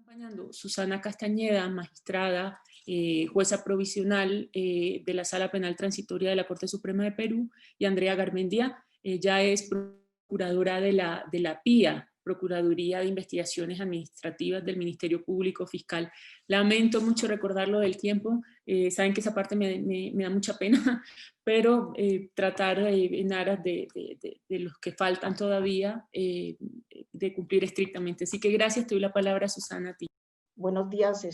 acompañando Susana Castañeda, magistrada, jueza provisional de la Sala Penal Transitoria de la Corte Suprema de Perú, y Andrea Garmendia, ella es procuradora de la PIA, Procuraduría de Investigaciones Administrativas del Ministerio Público Fiscal. Lamento mucho recordarlo del tiempo, saben que esa parte me da mucha pena, pero tratar en aras de los que faltan todavía, de cumplir estrictamente. Así que gracias, te doy la palabra, Susana, a ti. Buenos días,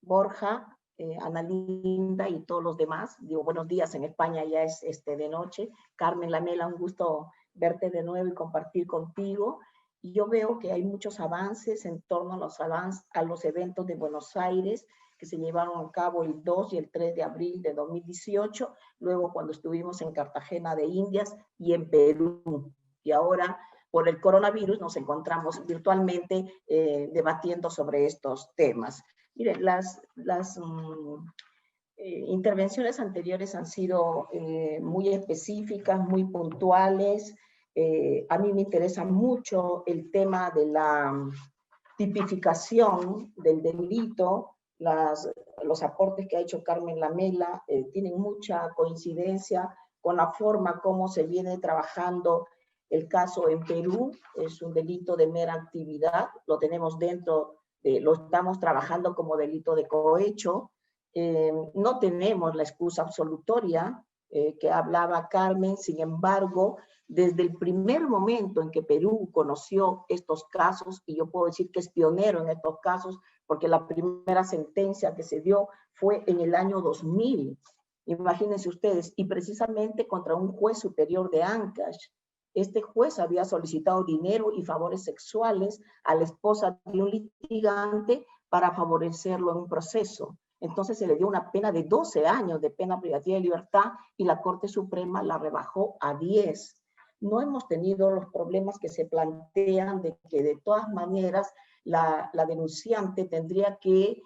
Borja, Ana Linda y todos los demás. Digo, buenos días, en España ya es de noche. Carmen Lamela, un gusto verte de nuevo y compartir contigo. Y yo veo que hay muchos avances en torno a los eventos de Buenos Aires que se llevaron a cabo el 2 y el 3 de abril de 2018, luego cuando estuvimos en Cartagena de Indias y en Perú. Y ahora, por el coronavirus, nos encontramos virtualmente debatiendo sobre estos temas. Miren, las intervenciones anteriores han sido muy específicas, muy puntuales. A mí me interesa mucho el tema de la tipificación del delito. Los aportes que ha hecho Carmen Lamela tienen mucha coincidencia con la forma como se viene trabajando el caso en Perú. Es un delito de mera actividad, lo tenemos lo estamos trabajando como delito de cohecho. No tenemos la excusa absolutoria que hablaba Carmen. Sin embargo, desde el primer momento en que Perú conoció estos casos, y yo puedo decir que es pionero en estos casos, porque la primera sentencia que se dio fue en el año 2000, imagínense ustedes, y precisamente contra un juez superior de Ancash. Este juez había solicitado dinero y favores sexuales a la esposa de un litigante para favorecerlo en un proceso. Entonces se le dio una pena de 12 años de pena privativa de libertad y la Corte Suprema la rebajó a 10. No hemos tenido los problemas que se plantean de que de todas maneras la denunciante tendría que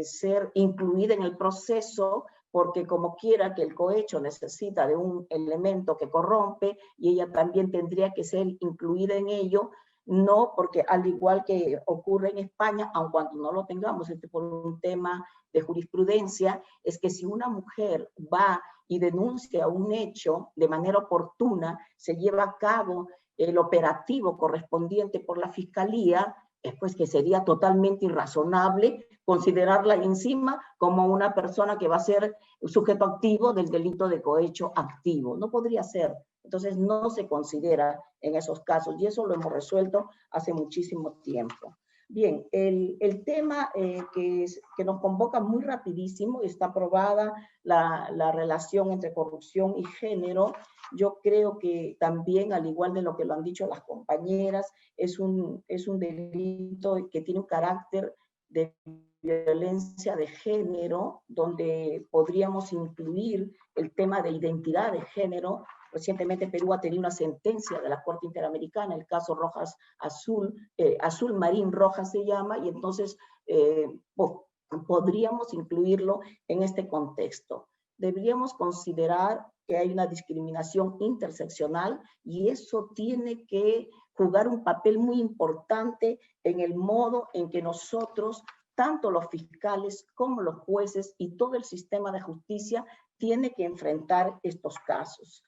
ser incluida en el proceso, porque como quiera que el cohecho necesita de un elemento que corrompe y ella también tendría que ser incluida en ello. No, porque al igual que ocurre en España, aun cuando no lo tengamos por un tema de jurisprudencia, es que si una mujer va y denuncia un hecho de manera oportuna, se lleva a cabo el operativo correspondiente por la Fiscalía, pues que sería totalmente irrazonable considerarla encima como una persona que va a ser sujeto activo del delito de cohecho activo. No podría ser. Entonces no se considera en esos casos, y eso lo hemos resuelto hace muchísimo tiempo. Bien, el tema que nos convoca muy rapidísimo, está aprobada la relación entre corrupción y género. Yo creo que también, al igual de lo que lo han dicho las compañeras, es un delito que tiene un carácter de violencia de género, donde podríamos incluir el tema de identidad de género. Recientemente Perú ha tenido una sentencia de la Corte Interamericana, el caso Rojas Azul, Azul Marín Rojas se llama, y entonces podríamos incluirlo en este contexto. Deberíamos considerar que hay una discriminación interseccional y eso tiene que jugar un papel muy importante en el modo en que nosotros, tanto los fiscales como los jueces y todo el sistema de justicia, tiene que enfrentar estos casos.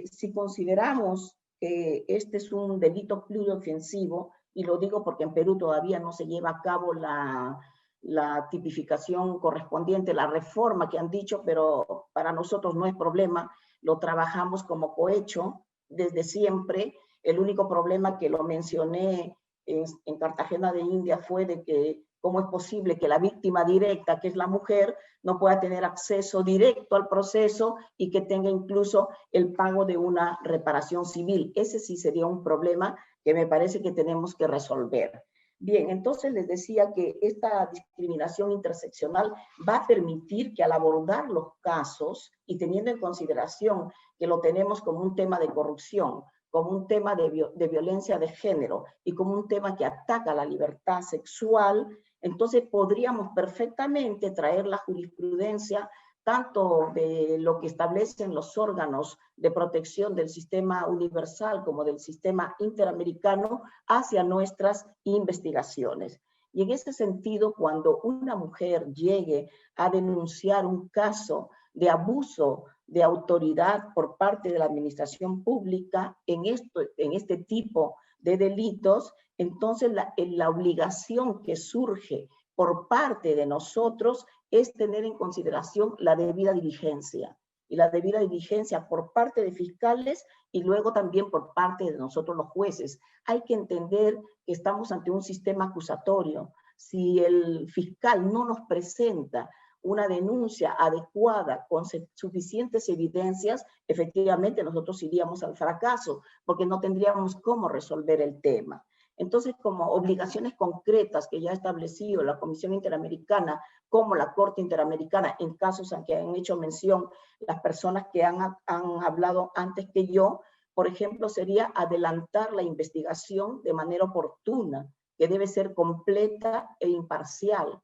Si consideramos que este es un delito pluriofensivo, y lo digo porque en Perú todavía no se lleva a cabo la tipificación correspondiente, la reforma que han dicho, pero para nosotros no es problema, lo trabajamos como cohecho desde siempre. El único problema que lo mencioné en Cartagena de Indias fue de que cómo es posible que la víctima directa, que es la mujer, no pueda tener acceso directo al proceso y que tenga incluso el pago de una reparación civil. Ese sí sería un problema que me parece que tenemos que resolver. Bien, entonces les decía que esta discriminación interseccional va a permitir que al abordar los casos y teniendo en consideración que lo tenemos como un tema de corrupción, como un tema de violencia de género y como un tema que ataca la libertad sexual, entonces podríamos perfectamente traer la jurisprudencia tanto de lo que establecen los órganos de protección del sistema universal como del sistema interamericano hacia nuestras investigaciones. Y en ese sentido, cuando una mujer llegue a denunciar un caso de abuso de autoridad por parte de la administración pública en este tipo de delitos, entonces la obligación que surge por parte de nosotros es tener en consideración la debida diligencia. Y la debida diligencia por parte de fiscales y luego también por parte de nosotros los jueces. Hay que entender que estamos ante un sistema acusatorio. Si el fiscal no nos presenta una denuncia adecuada con suficientes evidencias, efectivamente nosotros iríamos al fracaso, porque no tendríamos cómo resolver el tema. Entonces, como obligaciones concretas que ya ha establecido la Comisión Interamericana, como la Corte Interamericana, en casos en que han hecho mención las personas que han hablado antes que yo, por ejemplo, sería adelantar la investigación de manera oportuna, que debe ser completa e imparcial.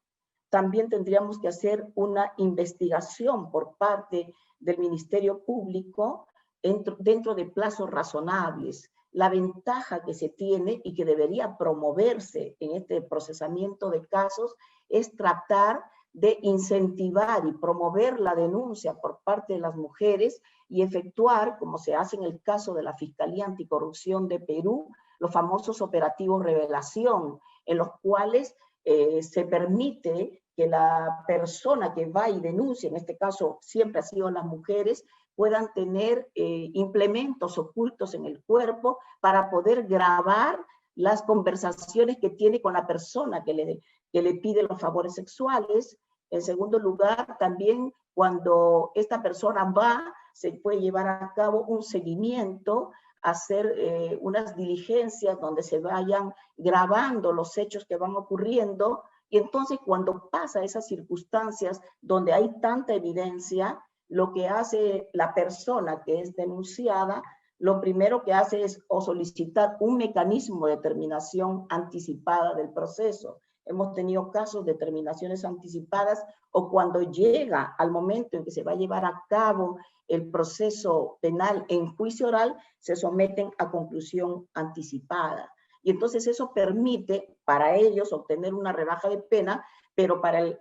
También tendríamos que hacer una investigación por parte del Ministerio Público dentro de plazos razonables. La ventaja que se tiene y que debería promoverse en este procesamiento de casos es tratar de incentivar y promover la denuncia por parte de las mujeres y efectuar, como se hace en el caso de la Fiscalía Anticorrupción de Perú, los famosos operativos revelación, en los cuales se permite que la persona que va y denuncia, en este caso siempre ha sido las mujeres, puedan tener implementos ocultos en el cuerpo para poder grabar las conversaciones que tiene con la persona que le pide los favores sexuales. En segundo lugar, también cuando esta persona va, se puede llevar a cabo un seguimiento, hacer unas diligencias donde se vayan grabando los hechos que van ocurriendo, y entonces cuando pasa esas circunstancias donde hay tanta evidencia, lo que hace la persona que es denunciada, lo primero que hace es o solicitar un mecanismo de terminación anticipada del proceso. Hemos tenido casos de terminaciones anticipadas, o cuando llega al momento en que se va a llevar a cabo el proceso penal en juicio oral, se someten a conclusión anticipada. Y entonces eso permite para ellos obtener una rebaja de pena, pero para el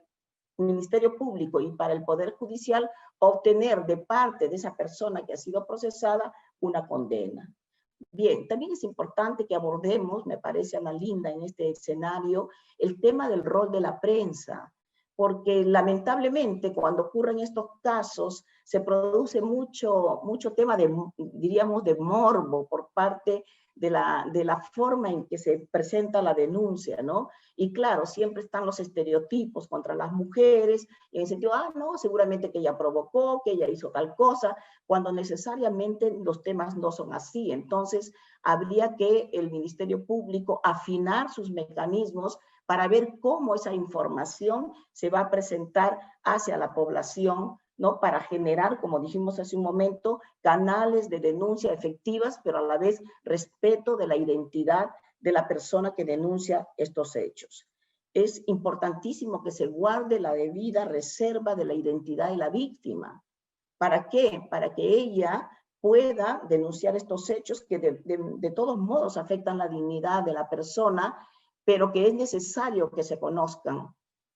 Ministerio Público y para el Poder Judicial obtener de parte de esa persona que ha sido procesada una condena. Bien, también es importante que abordemos, me parece, Ana Linda, en este escenario, el tema del rol de la prensa, porque lamentablemente cuando ocurren estos casos se produce mucho tema de, diríamos, de morbo por parte de la forma en que se presenta la denuncia, ¿no? Y claro, siempre están los estereotipos contra las mujeres, en el sentido, no, seguramente que ella provocó, que ella hizo tal cosa, cuando necesariamente los temas no son así. Entonces, habría que el Ministerio Público afinar sus mecanismos para ver cómo esa información se va a presentar hacia la población, ¿no? Para generar, como dijimos hace un momento, canales de denuncia efectivas, pero a la vez respeto de la identidad de la persona que denuncia estos hechos. Es importantísimo que se guarde la debida reserva de la identidad de la víctima. ¿Para qué? Para que ella pueda denunciar estos hechos que de todos modos afectan la dignidad de la persona, pero que es necesario que se conozcan.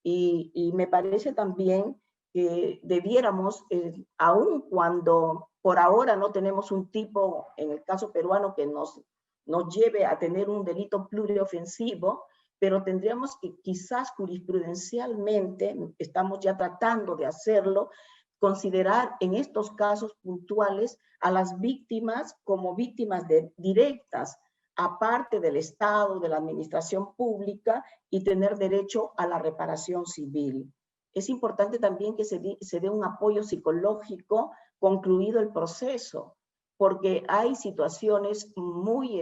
Y me parece también que debiéramos, aun cuando por ahora no tenemos un tipo, en el caso peruano, que nos lleve a tener un delito pluriofensivo, pero tendríamos que quizás jurisprudencialmente, estamos ya tratando de hacerlo, considerar en estos casos puntuales a las víctimas como víctimas directas, aparte del Estado, de la administración pública, y tener derecho a la reparación civil. Es importante también que se dé un apoyo psicológico concluido el proceso, porque hay situaciones muy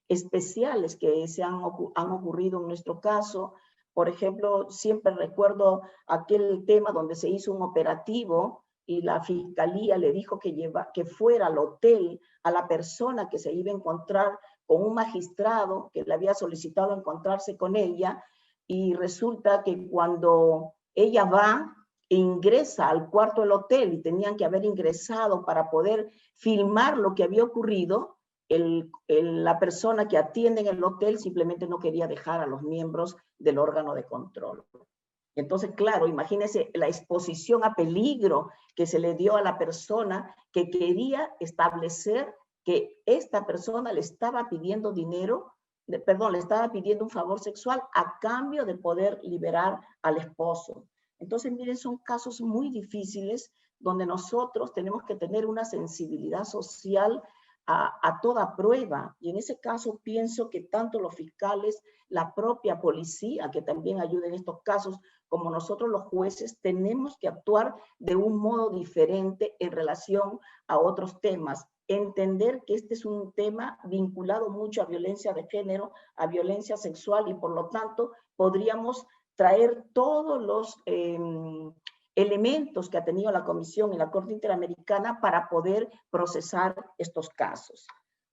especiales que han ocurrido en nuestro caso. Por ejemplo, siempre recuerdo aquel tema donde se hizo un operativo y la fiscalía le dijo que fuera al hotel a la persona que se iba a encontrar con un magistrado que le había solicitado encontrarse con ella, y resulta que cuando ella va e ingresa al cuarto del hotel, y tenían que haber ingresado para poder filmar lo que había ocurrido, la persona que atiende en el hotel simplemente no quería dejar a los miembros del órgano de control. Entonces, claro, imagínense la exposición a peligro que se le dio a la persona que quería establecer que esta persona le estaba pidiendo dinero, perdón, le estaba pidiendo un favor sexual a cambio de poder liberar al esposo. Entonces, miren, son casos muy difíciles donde nosotros tenemos que tener una sensibilidad social a toda prueba. Y en ese caso pienso que tanto los fiscales, la propia policía, que también ayuda en estos casos, como nosotros los jueces, tenemos que actuar de un modo diferente en relación a otros temas. Entender que este es un tema vinculado mucho a violencia de género, a violencia sexual, y por lo tanto podríamos traer todos los elementos que ha tenido la Comisión y la Corte Interamericana para poder procesar estos casos.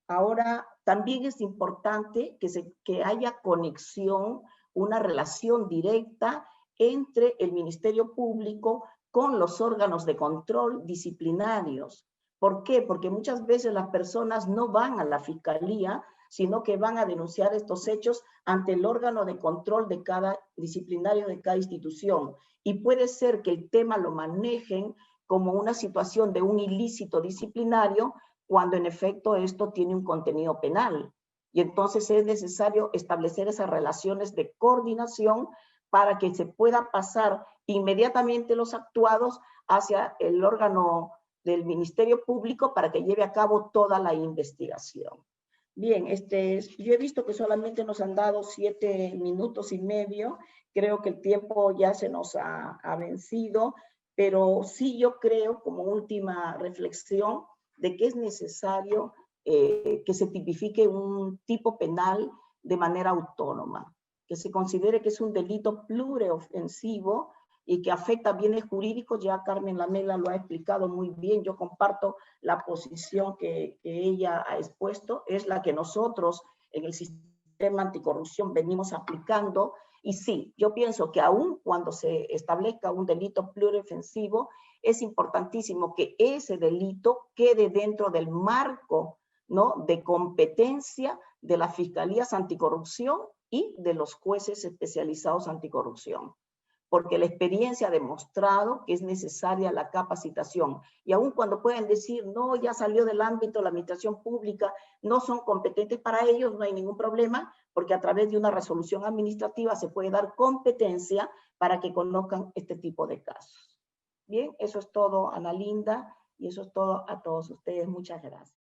Ahora, también es importante que haya conexión, una relación directa entre el Ministerio Público con los órganos de control disciplinarios. ¿Por qué? Porque muchas veces las personas no van a la fiscalía, sino que van a denunciar estos hechos ante el órgano de control de cada disciplinario de cada institución. Y puede ser que el tema lo manejen como una situación de un ilícito disciplinario, cuando en efecto esto tiene un contenido penal. Y entonces es necesario establecer esas relaciones de coordinación para que se pueda pasar inmediatamente los actuados hacia el órgano del Ministerio Público para que lleve a cabo toda la investigación. Bien, yo he visto que solamente nos han dado 7 minutos y medio. Creo que el tiempo ya se nos ha vencido, pero sí yo creo, como última reflexión, de que es necesario que se tipifique un tipo penal de manera autónoma, que se considere que es un delito pluriofensivo y que afecta bienes jurídicos. Ya Carmen Lamela lo ha explicado muy bien. Yo comparto la posición que ella ha expuesto, es la que nosotros en el sistema anticorrupción venimos aplicando. Y sí, yo pienso que aún cuando se establezca un delito pluriofensivo, es importantísimo que ese delito quede dentro del marco, ¿no?, de competencia de las fiscalías anticorrupción y de los jueces especializados anticorrupción, porque la experiencia ha demostrado que es necesaria la capacitación. Y aun cuando pueden decir, no, ya salió del ámbito de la administración pública, no son competentes para ellos, no hay ningún problema, porque a través de una resolución administrativa se puede dar competencia para que conozcan este tipo de casos. Bien, eso es todo, Ana Linda, y eso es todo a todos ustedes. Muchas gracias.